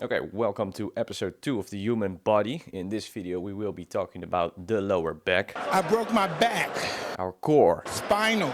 Okay, welcome to episode 2 of the human body. In this video, we will be talking about the lower back, I broke my back, our core, spinal.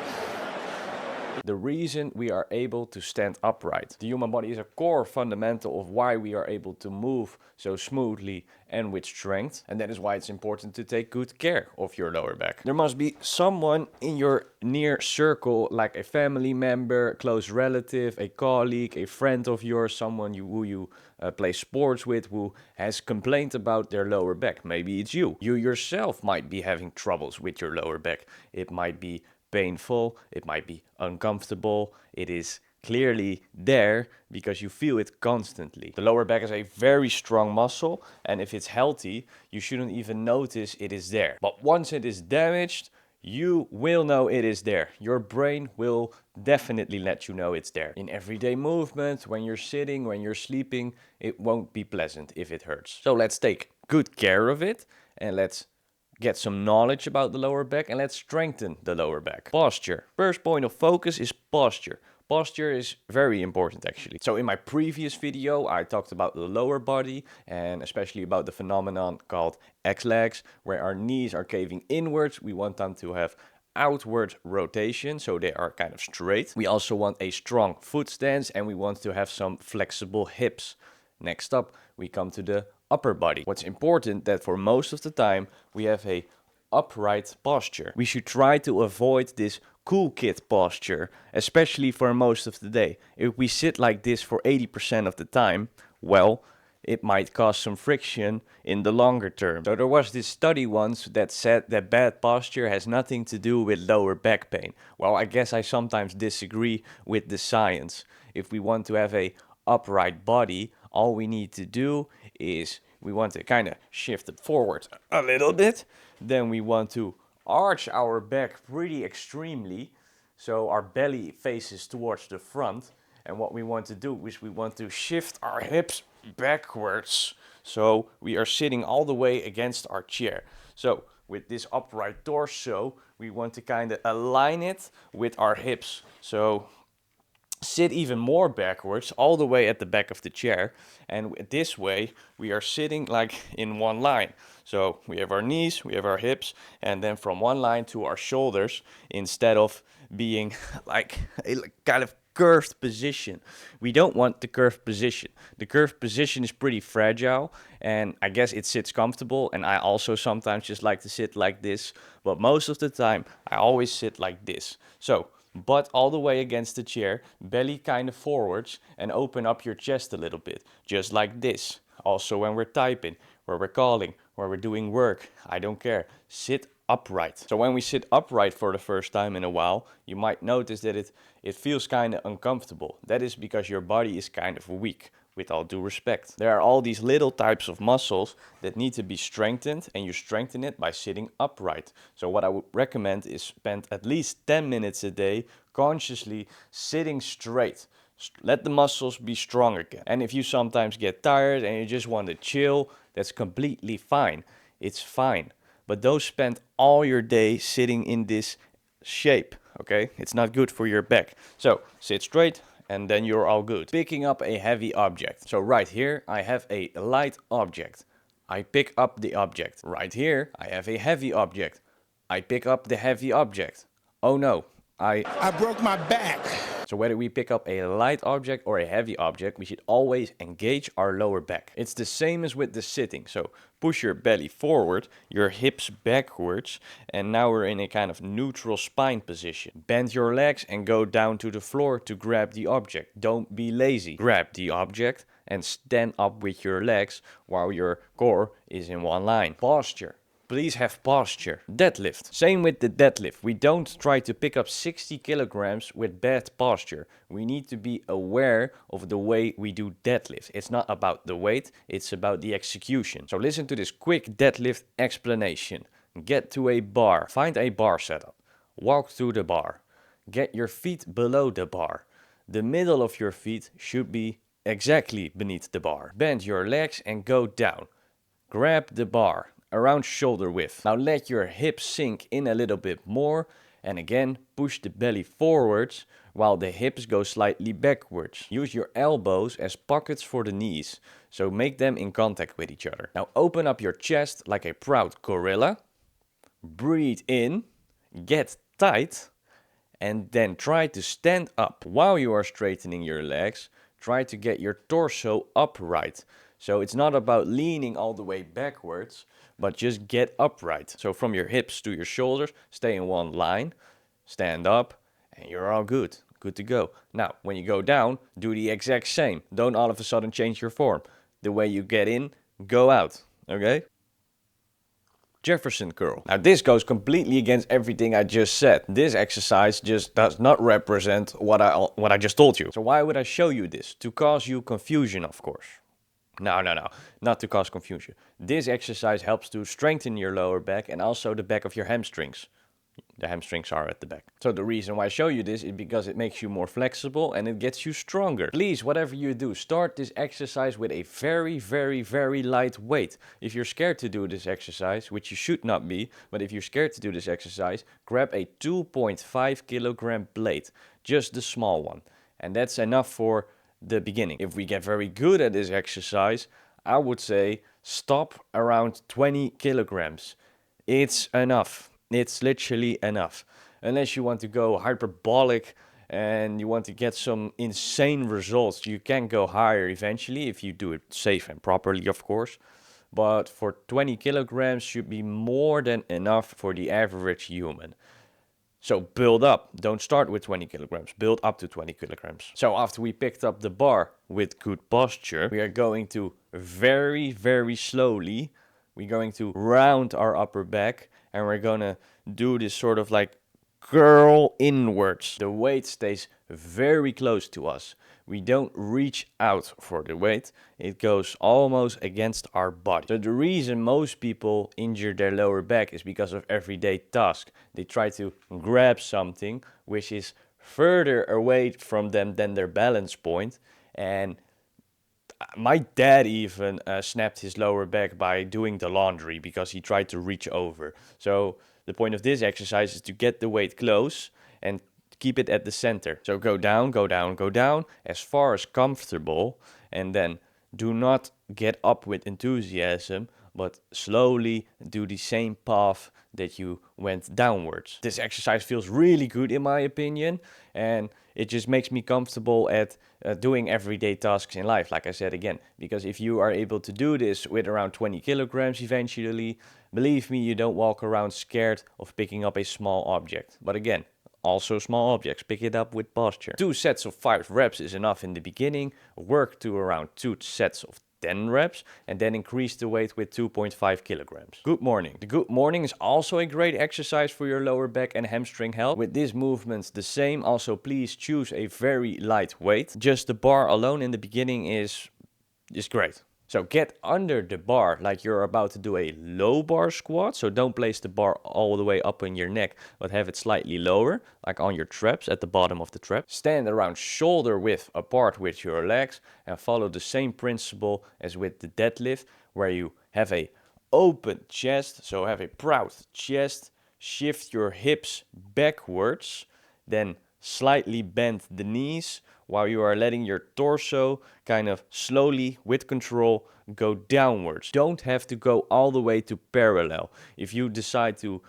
the reason we are able to stand upright. The human body is a core fundamental of why we are able to move so smoothly and with strength. And that is why it's important to take good care of your lower back. There must be someone in your near circle, like a family member, close relative, a colleague, a friend of yours, someone who you play sports with, who has complained about their lower back. Maybe it's you. You yourself might be having troubles with your lower back. It might be painful, it might be uncomfortable, it is clearly there because you feel it constantly. The lower back is a very strong muscle, and if it's healthy, you shouldn't even notice it is there. But once it is damaged, you will know it is there. Your brain will definitely let you know it's there. In everyday movement, when you're sitting, when you're sleeping, it won't be pleasant if it hurts. So let's take good care of it, and let's get some knowledge about the lower back, and let's strengthen the lower back. Posture. First point of focus is posture. Posture is very important actually. So in my previous video, I talked about the lower body and especially about the phenomenon called X-legs, where our knees are caving inwards. We want them to have outward rotation, so they are kind of straight. We also want a strong foot stance, and we want to have some flexible hips. Next up, we come to the upper body. What's important that for most of the time we have a upright posture. We should try to avoid this cool kid posture, especially for most of the day. If we sit like this for 80% of the time, well, it might cause some friction in the longer term. So there was this study once that said that bad posture has nothing to do with lower back pain. Well, I guess I sometimes disagree with the science. If we want to have a upright body, all we need to do is we want to kind of shift it forward a little bit. Then we want to arch our back pretty extremely, so our belly faces towards the front. And what we want to do is we want to shift our hips backwards, so we are sitting all the way against our chair. So with this upright torso, we want to kind of align it with our hips. So sit even more backwards, all the way at the back of the chair, and this way we are sitting like in one line. So we have our knees, we have our hips, and then from one line to our shoulders, instead of being like a kind of curved position. We don't want the curved position. The curved position is pretty fragile, and I guess it sits comfortable, and I also sometimes just like to sit like this, but most of the time I always sit like this. So butt all the way against the chair, belly kind of forwards, and open up your chest a little bit, just like this. Also when we're typing, where we're calling, where we're doing work, I don't care. Sit upright. So when we sit upright for the first time in a while, you might notice that it feels kind of uncomfortable. That is because your body is kind of weak. With all due respect, there are all these little types of muscles that need to be strengthened, and you strengthen it by sitting upright. So what I would recommend is spend at least 10 minutes a day consciously sitting straight. Let the muscles be strong again. And if you sometimes get tired and you just want to chill, that's completely fine. It's fine. But don't spend all your day sitting in this shape, okay? It's not good for your back. So sit straight, and then you're all good. Picking up a heavy object. So right here, I have a light object. I pick up the object. Right here, I have a heavy object. I pick up the heavy object. Oh no, I broke my back. So whether we pick up a light object or a heavy object, we should always engage our lower back. It's the same as with the sitting. So push your belly forward, your hips backwards, and now we're in a kind of neutral spine position. Bend your legs and go down to the floor to grab the object. Don't be lazy. Grab the object and stand up with your legs while your core is in one line. Posture. Please have posture. Deadlift. Same with the deadlift. We don't try to pick up 60 kilograms with bad posture. We need to be aware of the way we do deadlift. It's not about the weight, it's about the execution. So listen to this quick deadlift explanation. Get to a bar. Find a bar setup. Walk through the bar. Get your feet below the bar. The middle of your feet should be exactly beneath the bar. Bend your legs and go down. Grab the bar around shoulder width. Now let your hips sink in a little bit more, and again push the belly forwards, while the hips go slightly backwards. Use your elbows as pockets for the knees, so make them in contact with each other. Now open up your chest like a proud gorilla. Breathe in, get tight, and then try to stand up. While you are straightening your legs, try to get your torso upright. So it's not about leaning all the way backwards, but just get upright. So from your hips to your shoulders, stay in one line, stand up, and you're all good. Good to go. Now, when you go down, do the exact same. Don't all of a sudden change your form. The way you get in, go out. Okay? Jefferson curl. Now this goes completely against everything I just said. This exercise just does not represent what I just told you. So why would I show you this? To cause you confusion, of course. No, not to cause confusion. This exercise helps to strengthen your lower back and also the back of your hamstrings. The hamstrings are at the back. So the reason why I show you this is because it makes you more flexible and it gets you stronger. Please, whatever you do, start this exercise with a very light weight. If you're scared to do this exercise, which you should not be, but if you're scared to do this exercise, grab a 2.5 kilogram plate, just the small one. And that's enough for the beginning. If we get very good at this exercise, I would say stop around 20 kilograms. It's enough. It's literally enough. Unless you want to go hyperbolic and you want to get some insane results, you can go higher eventually if you do it safe and properly, of course. But for 20 kilograms should be more than enough for the average human. So build up. Don't start with 20 kilograms. Build up to 20 kilograms. So after we picked up the bar with good posture, we are going to very slowly, we're going to round our upper back and we're gonna do this sort of like curl inwards. The weight stays very close to us. We don't reach out for the weight. It goes almost against our body. So the reason most people injure their lower back is because of everyday tasks. They try to grab something which is further away from them than their balance point, and my dad even snapped his lower back by doing the laundry because he tried to reach over. So the point of this exercise is to get the weight close and keep it at the center. So go down as far as comfortable, and then do not get up with enthusiasm, but slowly do the same path that you went downwards. This exercise feels really good in my opinion, and it just makes me comfortable at doing everyday tasks in life, like I said again. Because if you are able to do this with around 20 kilograms eventually, believe me, you don't walk around scared of picking up a small object. But again, also small objects, pick it up with posture. 2 sets of 5 reps is enough in the beginning. Work to around 2 sets of 10 reps and then increase the weight with 2.5 kilograms. Good morning. The good morning is also a great exercise for your lower back and hamstring health. With these movements the same. Also please choose a very light weight. Just the bar alone in the beginning is great. So get under the bar like you're about to do a low bar squat. So don't place the bar all the way up on your neck, but have it slightly lower, like on your traps, at the bottom of the trap. Stand around shoulder width apart with your legs and follow the same principle as with the deadlift, where you have a open chest. So have a proud chest, shift your hips backwards, then slightly bend the knees, while you are letting your torso kind of slowly, with control, go downwards. Don't have to go all the way to parallel. If you decide to,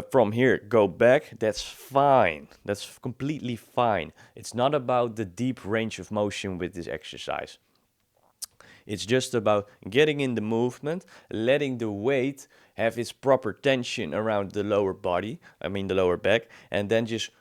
from here, go back, that's fine. That's completely fine. It's not about the deep range of motion with this exercise. It's just about getting in the movement, letting the weight have its proper tension around the lower body, the lower back, and then just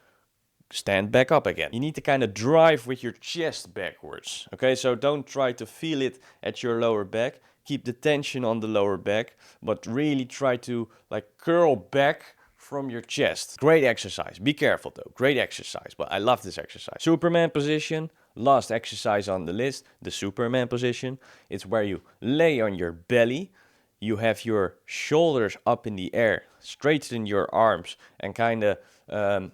stand back up again. You need to kind of drive with your chest backwards. Okay, so don't try to feel it at your lower back. Keep the tension on the lower back, but really try to like curl back from your chest. Great exercise. Be careful though. Great exercise, but I love this exercise. Superman position. Last exercise on the list, the Superman position. It's where you lay on your belly. You have your shoulders up in the air, straighten your arms, and kind of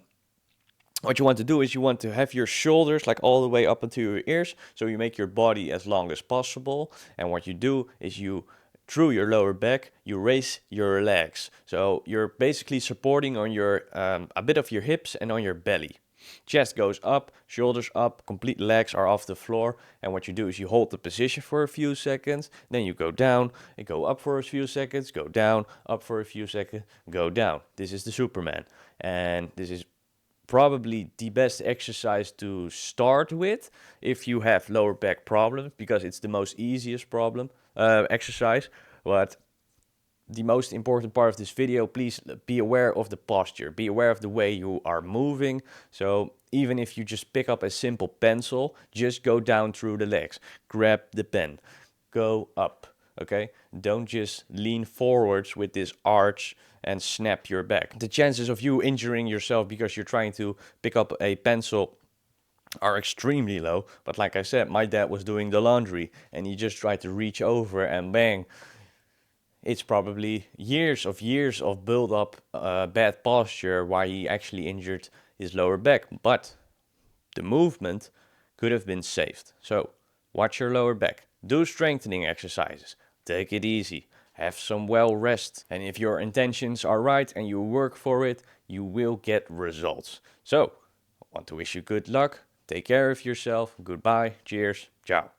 what you want to do is you want to have your shoulders like all the way up into your ears, so you make your body as long as possible. And what you do is you, through your lower back, you raise your legs. So you're basically supporting on your a bit of your hips and on your belly. Chest goes up, shoulders up, complete legs are off the floor. And what you do is you hold the position for a few seconds, then you go down and go up for a few seconds, go down, up for a few seconds, go down. This is the Superman. And this is probably the best exercise to start with if you have lower back problems, because it's the most easiest exercise. But the most important part of this video, please be aware of the posture, be aware of the way you are moving. So even if you just pick up a simple pencil, just go down through the legs, grab the pen, go up. Okay, don't just lean forwards with this arch and snap your back. The chances of you injuring yourself because you're trying to pick up a pencil are extremely low. But like I said, my dad was doing the laundry and he just tried to reach over and bang. It's probably years of build up bad posture why he actually injured his lower back. But the movement could have been saved. So watch your lower back. Do strengthening exercises. Take it easy. Have some well rest. And if your intentions are right and you work for it, you will get results. So I want to wish you good luck. Take care of yourself. Goodbye. Cheers. Ciao.